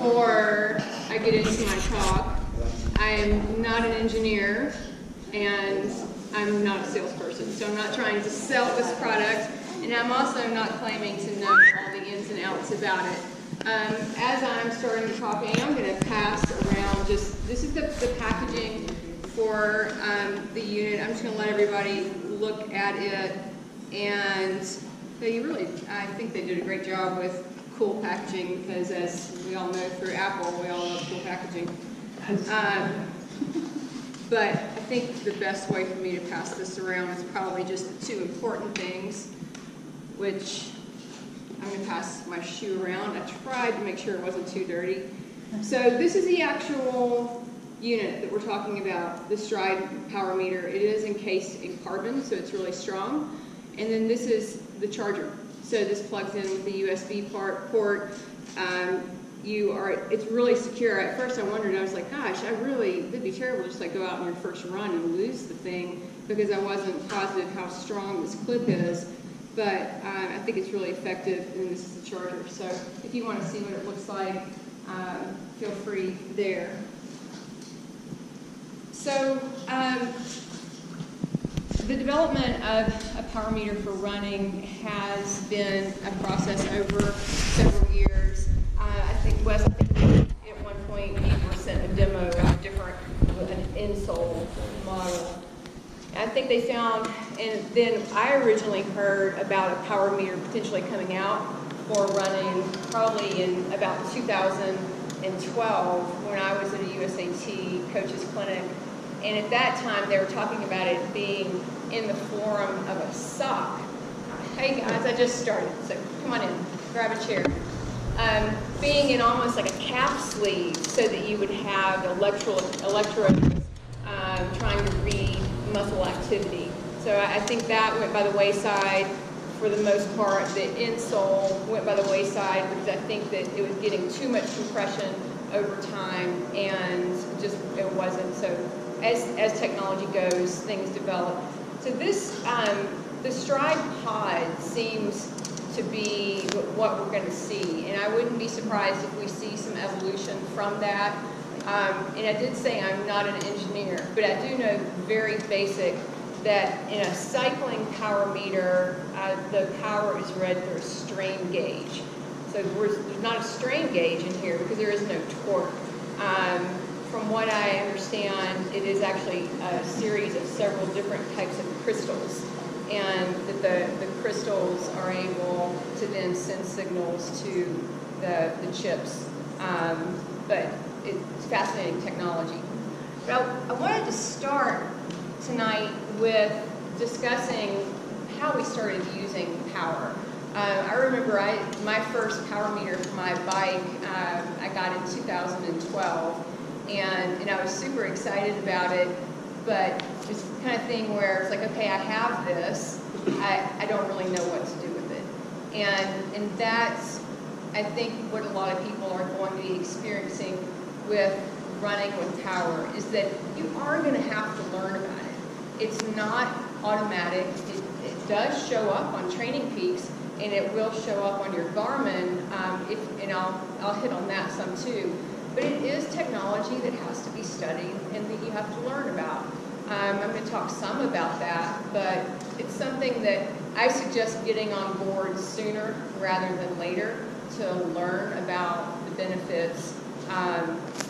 before I get into my talk, I'm not an engineer and I'm not a salesperson, so I'm not trying to sell this product, and I'm also not claiming to know all the ins and outs about it. As I'm starting the talking, I'm going to pass around this is the packaging for the unit. I'm just going to let everybody look at it, and I think they did a great job with cool packaging, because as we all know through Apple, we all love cool packaging. But I think the best way for me to pass this around is probably just the two important things, which I'm going to pass my shoe around. I tried to make sure it wasn't too dirty. So this is the actual unit that we're talking about, the Stryd power meter. It is encased in carbon, so it's really strong. And then this is the charger. So this plugs in with the USB port. It's really secure. At first I wondered, I was like, gosh, it'd be terrible to just like go out on your first run and lose the thing, because I wasn't positive how strong this clip is. But I think it's really effective, and this is the charger. So if you want to see what it looks like, feel free there. So the development of a power meter for running has been a process over several years. I think Wes, at one point you sent a demo of an insole model. I think they found, and then I originally heard about a power meter potentially coming out for running probably in about 2012 when I was at a USAT coach's clinic. And at that time they were talking about it being in the form of a sock. Hey guys, I just started, so come on in, grab a chair. Being in almost like a calf sleeve, so that you would have electrodes trying to read muscle activity. So I think that went by the wayside for the most part. The insole went by the wayside because I think that it was getting too much compression over time, and just it wasn't. So as technology goes, things develop. So this the Stryd pod seems to be what we're going to see, and I wouldn't be surprised if we see some evolution from that. And I did say I'm not an engineer, but I do know very basic that in a cycling power meter, the power is read through a strain gauge. So there's not a strain gauge in here because there is no torque. From what I understand, it is actually a series of several different types of crystals, and that the crystals are able to then send signals to the chips. But it's fascinating technology. But I wanted to start tonight with discussing how we started using power. I remember my first power meter for my bike I got in 2012, and I was super excited about it, but just kind of thing where it's like, okay, I have this, I don't really know what to do with it. And that's, I think, what a lot of people are going to be experiencing with running with power, is that you are going to have to learn about it. It's not automatic. It does show up on Training Peaks, and it will show up on your Garmin, and I'll hit on that some too. But it is technology that has to be studied and that you have to learn about. I'm going to talk some about that, but it's something that I suggest getting on board sooner rather than later to learn about the benefits,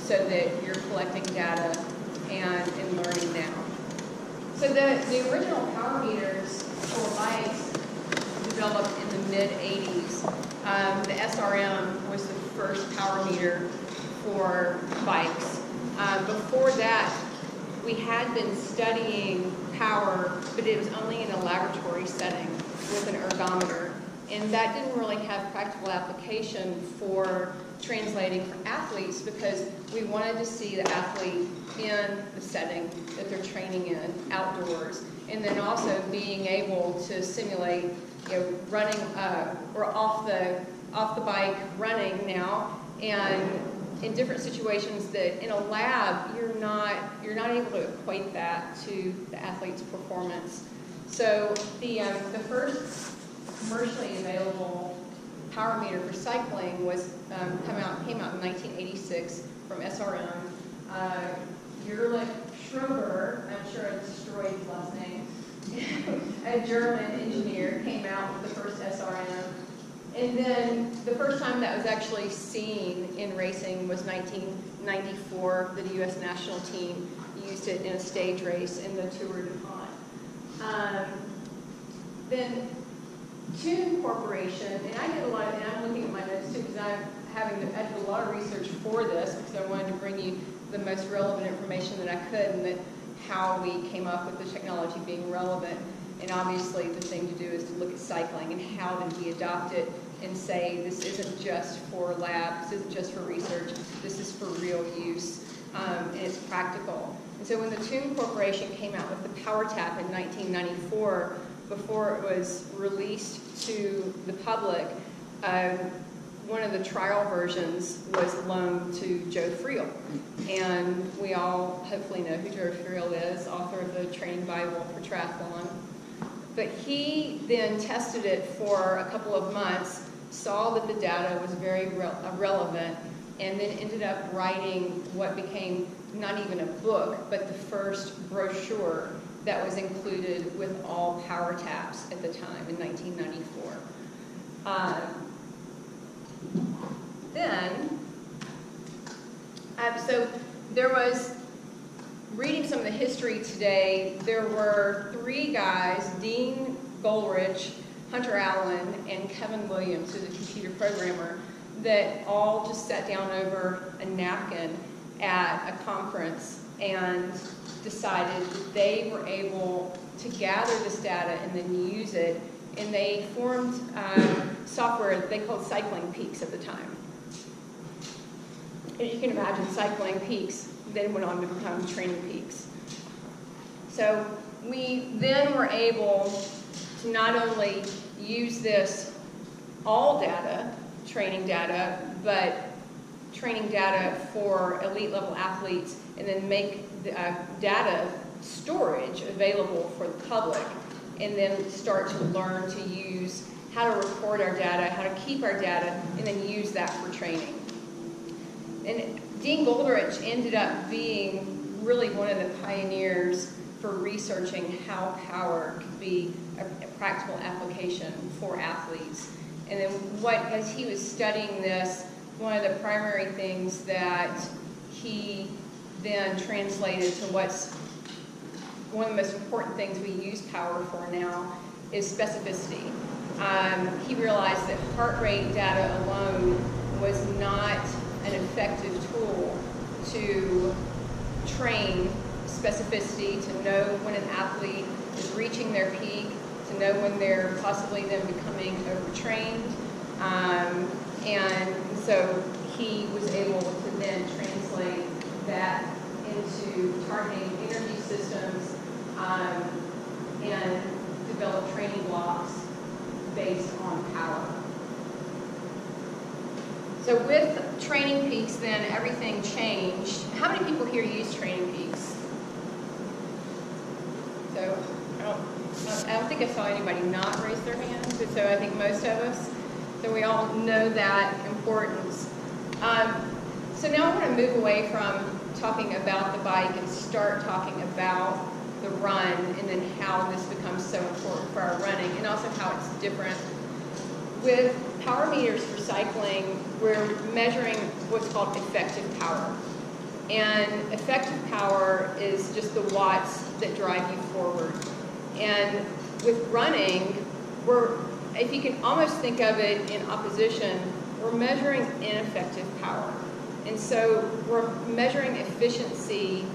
so that you're collecting data and learning now. So the original power meters for bikes developed in the mid-'80s. The SRM was the first power meter for bikes. Before that, we had been studying power, but it was only in a laboratory setting with an ergometer. And that didn't really have practical application for translating for athletes, because we wanted to see the athlete in the setting that they're training in, outdoors, and then also being able to simulate, running or off the bike running now, and in different situations that in a lab you're not able to equate that to the athlete's performance. So the first commercially available power meter for cycling was came out in 1986 from SRM. Jurlich Schroeder, I'm sure it's Stryd's last name, a German engineer, came out with the first SRM. And then the first time that was actually seen in racing was 1994. The U.S. national team used it in a stage race in the Tour de France. Then Tune Corporation, and I did a lot of, and I'm looking at my notes too because I did a lot of research for this because I wanted to bring you the most relevant information that I could, and that how we came up with the technology being relevant. And obviously the thing to do is to look at cycling and how did we adopt it and say this isn't just for labs, this isn't just for research, this is for real use, and it's practical. And so when the Tune Corporation came out with the Power Tap in 1994, before it was released to the public, one of the trial versions was loaned to Joe Friel. And we all hopefully know who Joe Friel is, author of the Training Bible for Triathlon. But he then tested it for a couple of months, saw that the data was very relevant, and then ended up writing what became not even a book, but the first brochure that was included with all power taps at the time in 1994. So there was, reading some of the history today, there were 3 guys, Dean Goldrich, Hunter Allen, and Kevin Williams, who's a computer programmer, that all just sat down over a napkin at a conference and decided that they were able to gather this data and then use it, and they formed software that they called Cycling Peaks at the time. And you can imagine Cycling Peaks then went on to become Training Peaks. So we then were able to not only use this all data, training data, but training data for elite level athletes, and then make the, data storage available for the public, and then start to learn to use how to record our data, how to keep our data, and then use that for training. And Dean Goldrich ended up being really one of the pioneers for researching how power could be a practical application for athletes. And then as he was studying this, one of the primary things that he then translated to what's one of the most important things we use power for now is specificity. He realized that heart rate data alone was not an effective tool to train specificity, to know when an athlete is reaching their peak, to know when they're possibly then becoming overtrained. And so he was able to then translate that into targeting energy systems and develop training blocks based on power. So with Training Peaks, then everything changed. How many people here use Training Peaks? So I don't think I saw anybody not raise their hand. So I think most of us. So we all know that importance. So now I want to move away from talking about the bike and start talking about the run, and then how this becomes so important for our running, and also how it's different. With power meters for cycling, we're measuring what's called effective power. And effective power is just the watts that drive you forward. And with running, if you can almost think of it in opposition, we're measuring ineffective power. And so we're measuring efficiency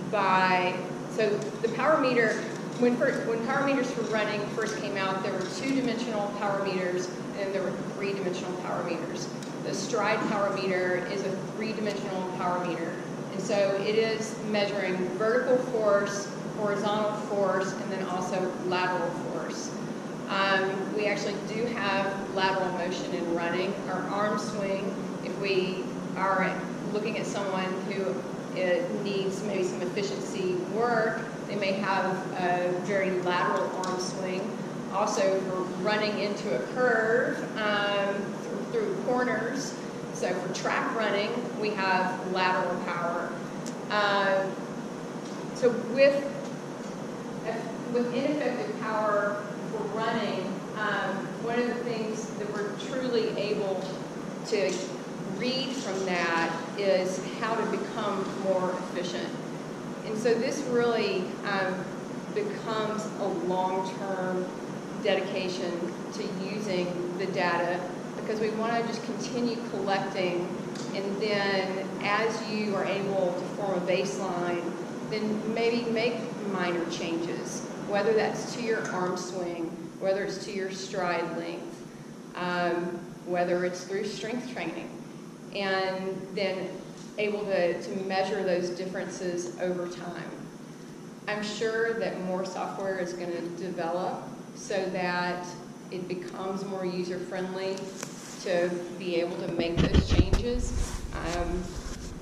so the power meter, when power meters for running first came out, there were 2-dimensional power meters, and there were 3-dimensional power meters. The Stryd power meter is a 3-dimensional power meter. And so it is measuring vertical force, horizontal force, and then also lateral force. We actually do have lateral motion in running. Our arm swing, if we are looking at someone who needs maybe some efficiency work, they may have a very lateral arm swing. Also, for running into a curve through corners. So for track running, we have lateral power. So with ineffective power for running, one of the things that we're truly able to read from that is how to become more efficient. And so this really becomes a long-term dedication to using the data, because we want to just continue collecting, and then as you are able to form a baseline, then maybe make minor changes, whether that's to your arm swing, whether it's to your stride length, whether it's through strength training, and then able to measure those differences over time. I'm sure that more software is going to develop so that it becomes more user-friendly to be able to make those changes.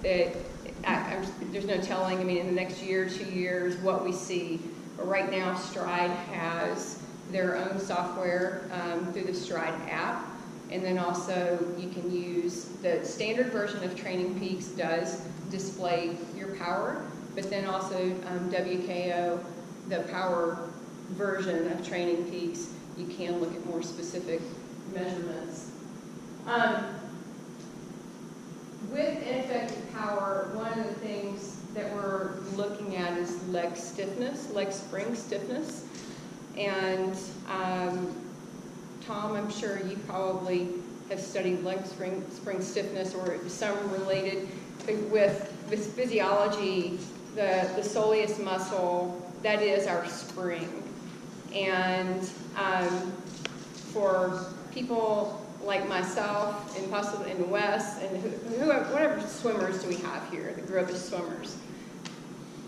There's no telling, I mean, in the next year, 2 years, what we see. But right now, Stryd has their own software through the Stryd app. And then also, you can use the standard version of Training Peaks does display your power, but then also WKO, the power version of Training Peaks, you can look at more specific measurements. With ineffective power, one of the things that we're looking at is leg stiffness, leg spring stiffness. And Tom, I'm sure you probably have studied leg spring stiffness or some related. With physiology, the soleus muscle, that is our spring. And for people like myself and possibly in Wes and whatever swimmers do we have here that grew up as swimmers.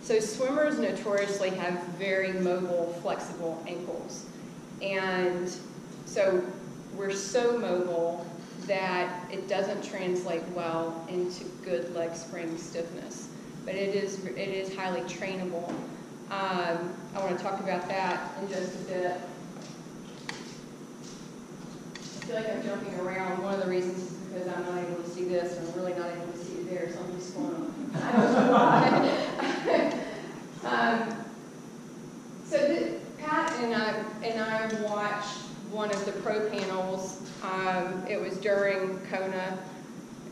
So swimmers notoriously have very mobile, flexible ankles. And so we're so mobile that it doesn't translate well into good leg spring stiffness. But it is highly trainable. I want to talk about that in just a bit. I feel like I'm jumping around. One of the reasons is because I'm not able to see this, and I'm really not able to see it there, so I'm just going on. I don't know why. So Pat and I watched one of the pro panels. It was during Kona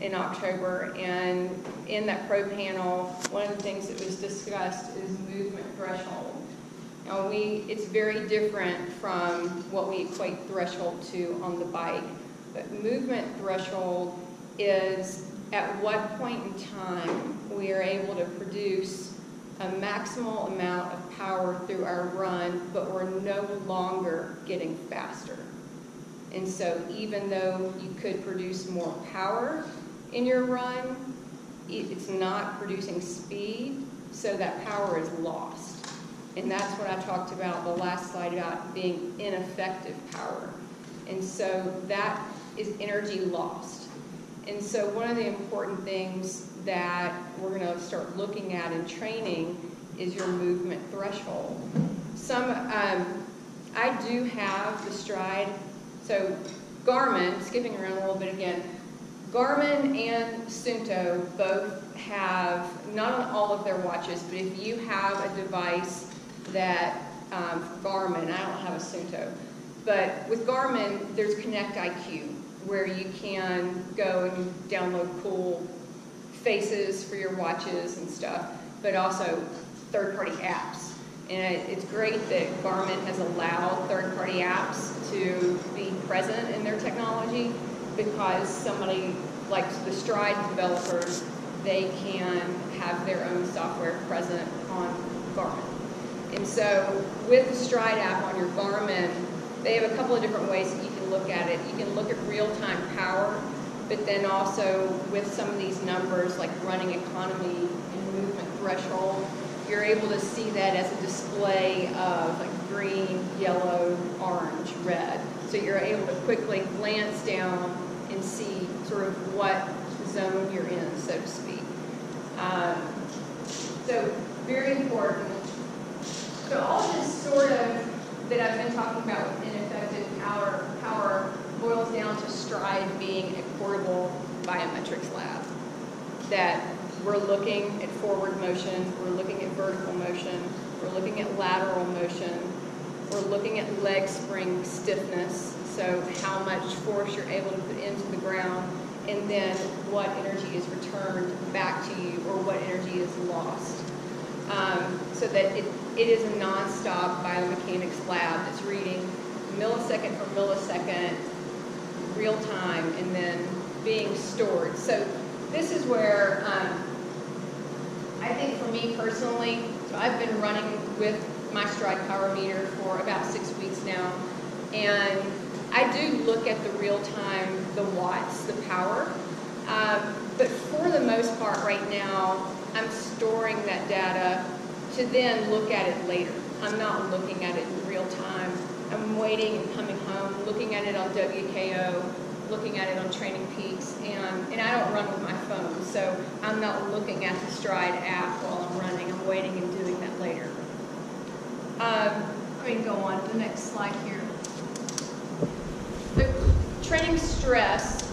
in October, and in that pro panel, one of the things that was discussed is movement threshold. Now it's very different from what we equate threshold to on the bike, but movement threshold is at what point in time we are able to produce a maximal amount of power through our run, but we're no longer getting faster. And so even though you could produce more power in your run, it's not producing speed, so that power is lost. And that's what I talked about the last slide about being ineffective power. And so that is energy lost. And so one of the important things that we're going to start looking at in training is your movement threshold. I do have the Stryd. So Garmin, skipping around a little bit again, Garmin and Suunto both have, not on all of their watches, but if you have a device that, Garmin, I don't have a Suunto, but with Garmin, there's Connect IQ, where you can go and download cool faces for your watches and stuff, but also third-party apps. And it's great that Garmin has allowed third-party apps to be present in their technology, because somebody like the Stryd developers, they can have their own software present on Garmin. And so with the Stryd app on your Garmin, they have a couple of different ways that you can look at it. You can look at real-time power, but then also with some of these numbers like running economy and movement threshold, you're able to see that as a display of like green, yellow, orange, red. So you're able to quickly glance down and see sort of what zone you're in, so to speak. So very important. So all this sort of that I've been talking about with ineffective power boils down to Stryd being a portable plyometrics lab, that we're looking at forward motion, we're looking at vertical motion, we're looking at lateral motion, we're looking at leg spring stiffness, so how much force you're able to put into the ground, and then what energy is returned back to you or what energy is lost. So that it is a non-stop biomechanics lab that's reading millisecond for millisecond, real time, and then being stored. So this is where I think for me personally, so I've been running with my Stryd power meter for about 6 weeks now, and I do look at the real time, the watts, the power, but for the most part right now, I'm storing that data to then look at it later. I'm not looking at it in real time. I'm waiting and coming home, looking at it on WKO, looking at it on Training Peaks, and I don't run with my phone, so I'm not looking at the Stryd app while I'm running. I'm waiting and doing that later. Let me go on to the next slide here. The training stress,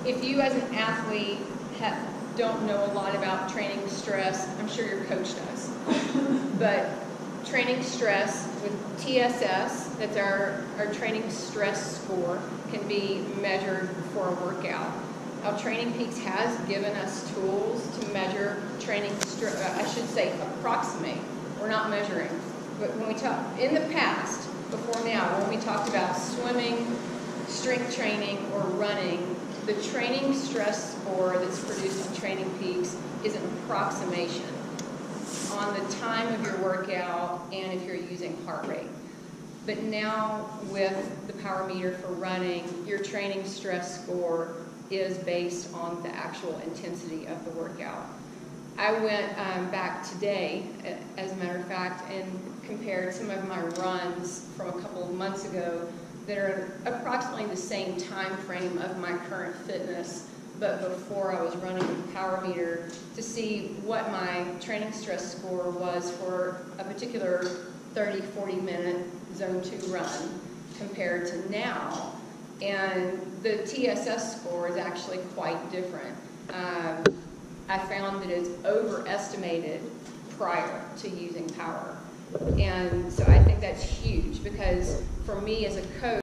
if you as an athlete don't know a lot about training stress, I'm sure your coach does, but training stress with TSS, that's our training stress score, can be measured for a workout. Now, Training Peaks has given us tools to measure training stress, I should say approximate. We're not measuring. But when we talk, in the past, before now, when we talked about swimming, strength training, or running, the training stress score that's produced on Training Peaks is an approximation on the time of your workout and if you're using heart rate. But now with the power meter for running, your training stress score is based on the actual intensity of the workout. I went back today, as a matter of fact, and compared some of my runs from a couple of months ago that are approximately the same time frame of my current fitness, but before I was running with the power meter, to see what my training stress score was for a particular 30, 40-minute Zone 2 run compared to now. And the TSS score is actually quite different. I found that it's overestimated prior to using power. And so I think that's huge, because for me as a coach,